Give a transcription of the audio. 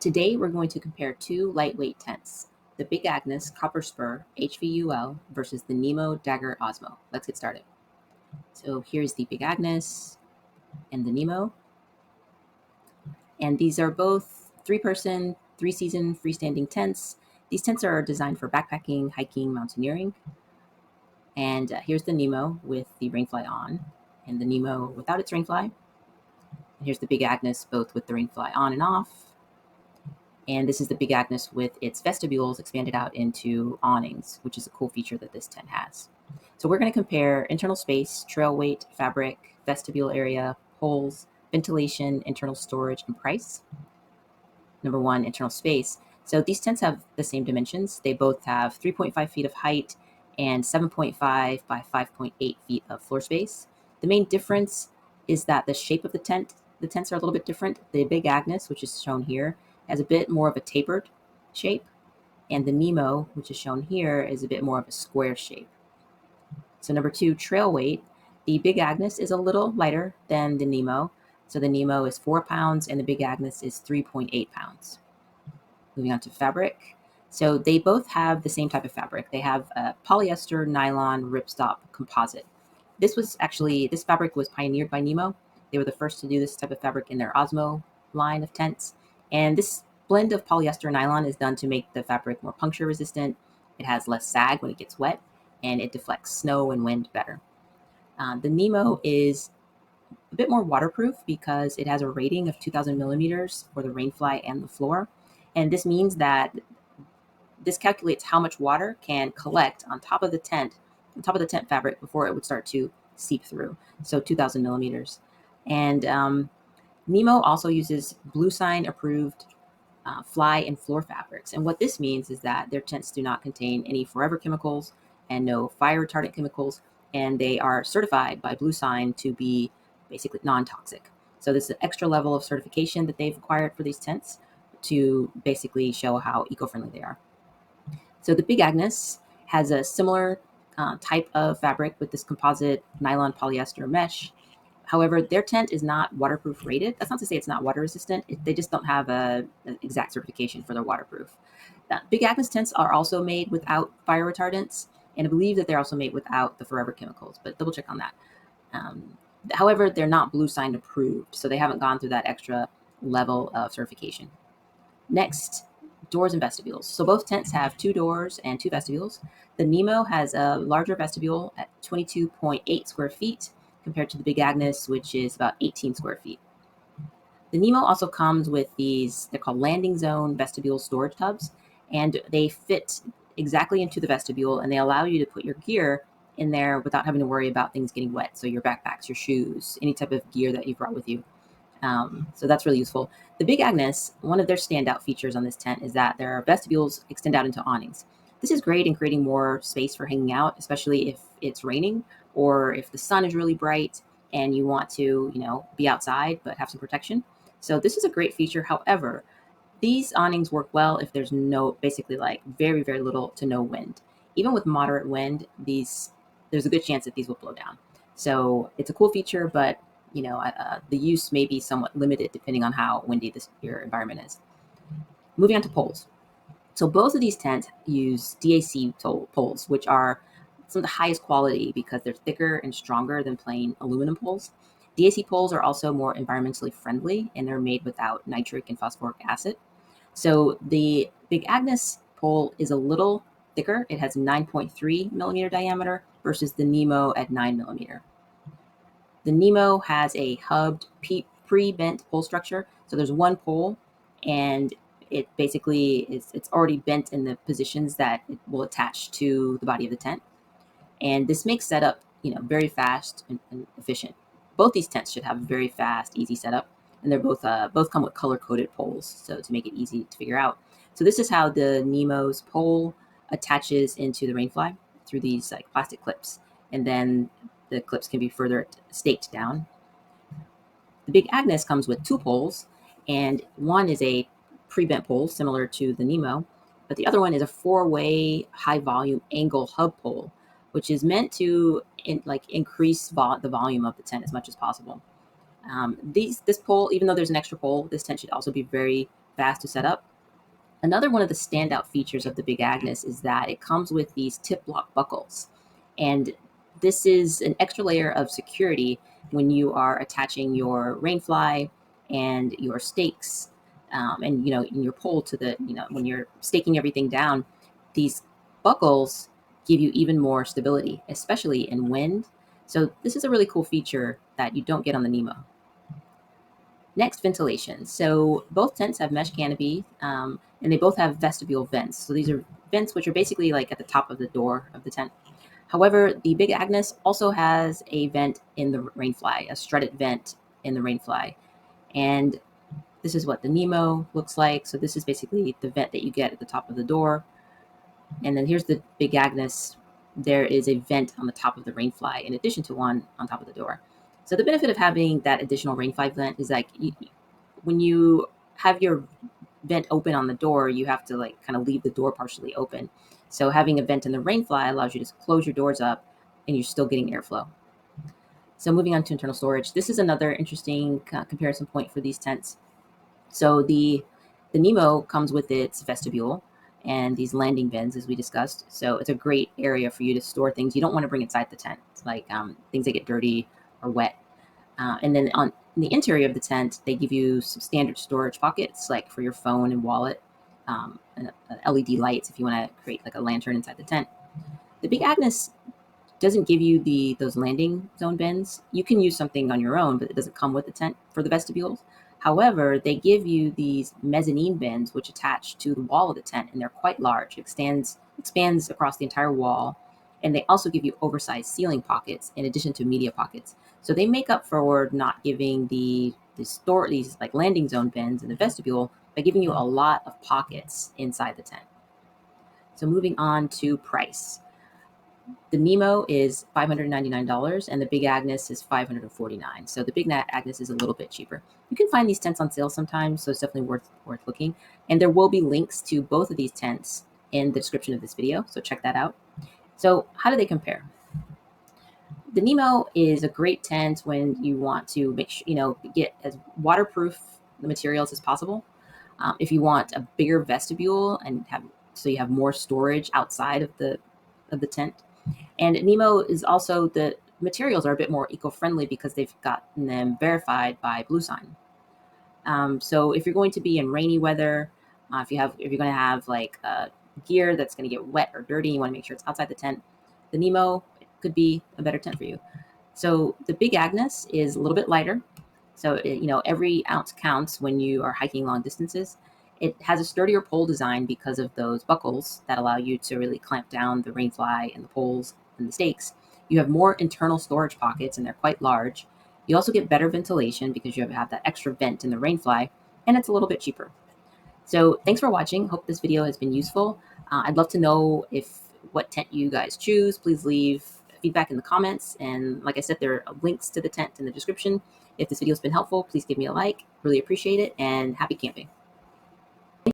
Today we're going to compare two lightweight tents, the Big Agnes Copper Spur HVUL versus the NEMO Dagger Osmo. Let's get started. So here's the Big Agnes and the NEMO. And these are both 3-person, 3-season freestanding tents. These tents are designed for backpacking, hiking, mountaineering. And here's the NEMO with the rainfly on and the NEMO without its rainfly. And here's the Big Agnes both with the rainfly on and off. And this is the Big Agnes with its vestibules expanded out into awnings, which is a cool feature that this tent has. So we're going to compare internal space, trail weight, fabric, vestibule area, poles, ventilation, internal storage, and price. Number one, internal space. So these tents have the same dimensions. They both have 3.5 feet of height and 7.5 by 5.8 feet of floor space. The main difference is that the shape of the tents are a little bit different. The Big Agnes, which is shown here, has a bit more of a tapered shape, and the NEMO, which is shown here, is a bit more of a square shape. So number two, trail weight. The Big Agnes is a little lighter than the NEMO. So the NEMO is 4 pounds and the Big Agnes is 3.8 pounds. Moving on to fabric. So they both have the same type of fabric. They have a polyester nylon ripstop composite. This fabric was pioneered by NEMO. They were the first to do this type of fabric in their Osmo line of tents. And this blend of polyester and nylon is done to make the fabric more puncture resistant. It has less sag when it gets wet, and it deflects snow and wind better. The NEMO is a bit more waterproof because it has a rating of 2,000 millimeters for the rainfly and the floor. And this means that this calculates how much water can collect on top of the tent fabric before it would start to seep through. So 2,000 millimeters. And NEMO also uses Bluesign approved fly and floor fabrics. And what this means is that their tents do not contain any forever chemicals and no fire retardant chemicals. And they are certified by Bluesign to be basically non-toxic. So this is an extra level of certification that they've acquired for these tents to basically show how eco-friendly they are. So the Big Agnes has a similar type of fabric with this composite nylon polyester mesh. However, their tent is not waterproof rated. That's not to say it's not water resistant. They just don't have an exact certification for their waterproof. Big Agnes tents are also made without fire retardants, and I believe that they're also made without the forever chemicals, but double check on that. However, they're not Bluesign approved, so they haven't gone through that extra level of certification. Next, doors and vestibules. So both tents have 2 doors and 2 vestibules. The NEMO has a larger vestibule at 22.8 square feet compared to the Big Agnes, which is about 18 square feet. The NEMO also comes with these, they're called landing zone vestibule storage tubs, and they fit exactly into the vestibule, and they allow you to put your gear in there without having to worry about things getting wet. So your backpacks, your shoes, any type of gear that you brought with you. So that's really useful. The Big Agnes, one of their standout features on this tent is that their vestibules extend out into awnings. This is great in creating more space for hanging out, especially if it's raining or if the sun is really bright and you want to, be outside but have some protection. So this is a great feature. However, these awnings work well if there's basically like very, very little to no wind. Even with moderate wind, there's a good chance that these will blow down. So it's a cool feature, but the use may be somewhat limited depending on how windy your environment is. Moving on to poles. So both of these tents use DAC poles, which are some of the highest quality because they're thicker and stronger than plain aluminum poles. DAC poles are also more environmentally friendly, and they're made without nitric and phosphoric acid. So the Big Agnes pole is a little thicker. It has 9.3 millimeter diameter versus the NEMO at 9 millimeter. The NEMO has a hubbed pre-bent pole structure. So there's one pole, and it basically it's already bent in the positions that it will attach to the body of the tent. And this makes setup, very fast and efficient. Both these tents should have very fast, easy setup, and they're both come with color-coded poles, so to make it easy to figure out. So this is how the NEMO's pole attaches into the rainfly through these like plastic clips, and then the clips can be further staked down. The Big Agnes comes with 2 poles, and one is a pre-bent pole similar to the NEMO, but the other one is a 4-way high-volume angle hub pole, which is meant to increase the volume of the tent as much as possible. This pole, even though there's an extra pole, this tent should also be very fast to set up. Another one of the standout features of the Big Agnes is that it comes with these tip lock buckles. And this is an extra layer of security when you are attaching your rainfly and your stakes, and in your pole to the, when you're staking everything down, these buckles give you even more stability, especially in wind. So this is a really cool feature that you don't get on the NEMO. Next, ventilation. So both tents have mesh canopy, and they both have vestibule vents. So these are vents which are basically like at the top of the door of the tent. However, the Big Agnes also has a vent in the rainfly, a strutted vent in the rainfly. And this is what the NEMO looks like. So this is basically the vent that you get at the top of the door. And then here's the Big Agnes. There is a vent on the top of the rainfly in addition to one on top of the door. So the benefit of having that additional rainfly vent is like when you have your vent open on the door, you have to like kind of leave the door partially open. So having a vent in the rainfly allows you to close your doors up and you're still getting airflow. So moving on to internal storage, this is another interesting comparison point for these tents. So the NEMO comes with its vestibule and these landing bins, as we discussed. So it's a great area for you to store things you don't want to bring inside the tent, like things that get dirty or wet. And then on in the interior of the tent, they give you some standard storage pockets, like for your phone and wallet, and LED lights if you want to create like a lantern inside the tent. The Big Agnes doesn't give you those landing zone bins. You can use something on your own, but it doesn't come with the tent for the vestibules. However, they give you these mezzanine bins which attach to the wall of the tent, and they're quite large. It expands across the entire wall, and they also give you oversized ceiling pockets in addition to media pockets. So they make up for not giving these like landing zone bins in the vestibule by giving you a lot of pockets inside the tent. So moving on to price. The NEMO is $599 and the Big Agnes is $549. So the Big Agnes is a little bit cheaper. You can find these tents on sale sometimes, so it's definitely worth looking. And there will be links to both of these tents in the description of this video, so check that out. So how do they compare? The NEMO is a great tent when you want to make sure, get as waterproof the materials as possible. If you want a bigger vestibule and so you have more storage outside of the tent. And NEMO is also, the materials are a bit more eco-friendly because they've gotten them verified by Bluesign. So if you're going to be in rainy weather, if you're going to have like gear that's going to get wet or dirty, you want to make sure it's outside the tent, the NEMO could be a better tent for you. So the Big Agnes is a little bit lighter. So, every ounce counts when you are hiking long distances. It has a sturdier pole design because of those buckles that allow you to really clamp down the rainfly and the poles and the stakes. You have more internal storage pockets and they're quite large. You also get better ventilation because you have that extra vent in the rainfly, and it's a little bit cheaper. So thanks for watching. Hope this video has been useful. I'd love to know what tent you guys choose. Please leave feedback in the comments. And like I said, there are links to the tent in the description. If this video has been helpful, please give me a like. Really appreciate it, and happy camping.